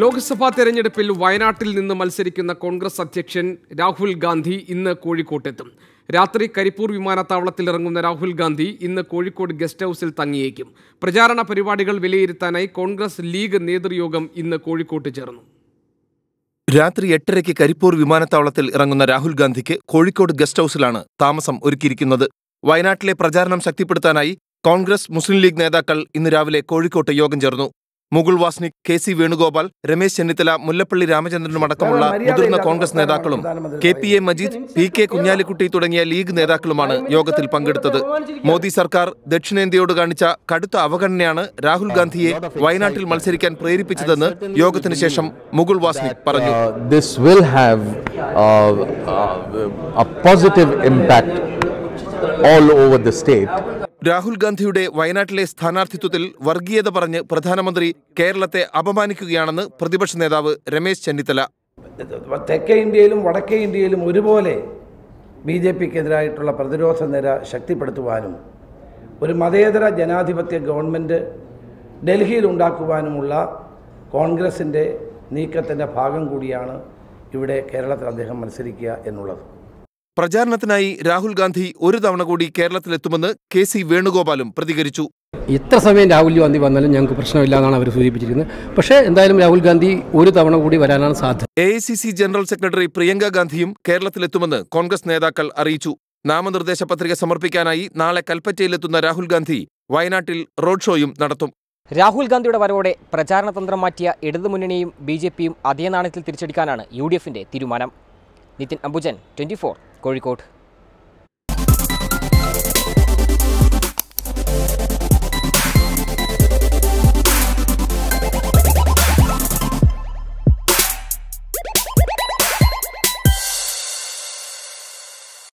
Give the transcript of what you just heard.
ലോക്സഭാ തെരഞ്ഞെടുപ്പിൽ വയനാട്ടിൽ നിന്ന് മത്സരിക്കുന്ന കോൺഗ്രസ് അധ്യക്ഷൻ രാഹുൽ ഗാന്ധി ഇന്ന് കോഴിക്കോട്ടെത്തും. രാത്രി കരിപ്പൂർ വിമാനത്താവളത്തിൽ ഇറങ്ങുന്ന രാഹുൽ ഗാന്ധി ഇന്ന് കോഴിക്കോട് ഗസ്റ്റ് ഹൌസിൽ തങ്ങിയേക്കും. പ്രചാരണ പരിപാടികൾ വിലയിരുത്താനായി കോൺഗ്രസ് ലീഗ് നേതൃയോഗം ഇന്ന് കോഴിക്കോട്ട് ചേർന്നു. രാത്രി 8:30 കരിപ്പൂർ വിമാനത്താവളത്തിൽ ഇറങ്ങുന്ന രാഹുൽ ഗാന്ധിക്ക് കോഴിക്കോട് ഗസ്റ്റ് ഹൌസിലാണ് താമസം ഒരുക്കിയിരിക്കുന്നത്. വയനാട്ടിലെ പ്രചാരണം ശക്തിപ്പെടുത്താനായി കോൺഗ്രസ് മുസ്ലിം ലീഗ് നേതാക്കൾ ഇന്ന് രാവിലെ കോഴിക്കോട്ട് യോഗം ചേർന്നു. മുകുൾ വാസ്നിക്, കെ.സി. വേണുഗോപാൽ, രമേശ് ചെന്നിത്തല, മുല്ലപ്പള്ളി രാമചന്ദ്രനും അടക്കമുള്ള മുതിർന്ന കോൺഗ്രസ് നേതാക്കളും കെ.പി.എ. മജീദ്, പി.കെ. കുഞ്ഞാലിക്കുട്ടി തുടങ്ങിയ ലീഗ് നേതാക്കളുമാണ് യോഗത്തിൽ പങ്കെടുത്തത്. മോദി സർക്കാർ ദക്ഷിണേന്ത്യയോട് കാണിച്ച കടുത്ത അവഗണനയാണ് രാഹുൽ ഗാന്ധിയെ വയനാട്ടിൽ മത്സരിക്കാൻ പ്രേരിപ്പിച്ചതെന്ന് യോഗത്തിന് ശേഷം മുകുൾ വാസ്നിക് പറഞ്ഞു. This will have a positive impact all over the state. Rahul ഗാന്ധിയുടെ വയനാട്ടിലെ സ്ഥാനാർത്ഥിത്വത്തിൽ വർഗീയത പറഞ്ഞ് പ്രധാനമന്ത്രി കേരളത്തെ അപമാനിക്കുകയാണെന്ന് പ്രതിപക്ഷ നേതാവ് രമേശ് ചെന്നിത്തല. തെക്കേ ഇന്ത്യയിലും വടക്കേ ഇന്ത്യയിലും ഒരുപോലെ BJPക്കെതിരായിട്ടുള്ള പ്രതിരോധ നിര ശക്തിപ്പെടുത്തുവാനും ഒരു മതേതര ജനാധിപത്യ ഗവൺമെൻറ് ഡൽഹിയിൽ ഉണ്ടാക്കുവാനുമുള്ള കോൺഗ്രസിൻ്റെ നീക്കത്തിൻ്റെ ഭാഗം കൂടിയാണ് ഇവിടെ കേരളത്തിൽ അദ്ദേഹം മത്സരിക്കുക എന്നുള്ളത്. പ്രചാരണത്തിനായി രാഹുൽ ഗാന്ധി ഒരു തവണ കൂടി കേരളത്തിലെത്തുമെന്ന് കെ.സി. വേണുഗോപാലും പ്രതികരിച്ചു. എത്ര സമയം രാഹുൽ ഗാന്ധി വന്നാലും ഞങ്ങൾക്ക് പ്രശ്നമില്ല എന്നാണ് അവർ സൂചിപ്പിച്ചിരിക്കുന്നത്. പക്ഷേ എന്തായാലും രാഹുൽ ഗാന്ധി ഒരു തവണ കൂടി വരാനാണ് സാധ്യത. AICC ജനറൽ സെക്രട്ടറി പ്രിയങ്ക ഗാന്ധിയും കേരളത്തിലെത്തുമെന്ന് കോൺഗ്രസ് നേതാക്കൾ അറിയിച്ചു. നാമനിർദ്ദേശ പത്രിക സമർപ്പിക്കാനായി നാളെ കൽപ്പറ്റയിലെത്തുന്ന രാഹുൽ ഗാന്ധി വയനാട്ടിൽ റോഡ് ഷോയും നടത്തും. രാഹുൽ ഗാന്ധിയുടെ വരവോടെ പ്രചാരണ തന്ത്രം മാറ്റിയ ഇടതുമുന്നണിയും BJPയും അതേ നാണയത്തിൽ തിരിച്ചടിക്കാനാണ് UDFന്റെ തീരുമാനം. നിതിൻ അംബുജൻ, 24, കോഴിക്കോട്.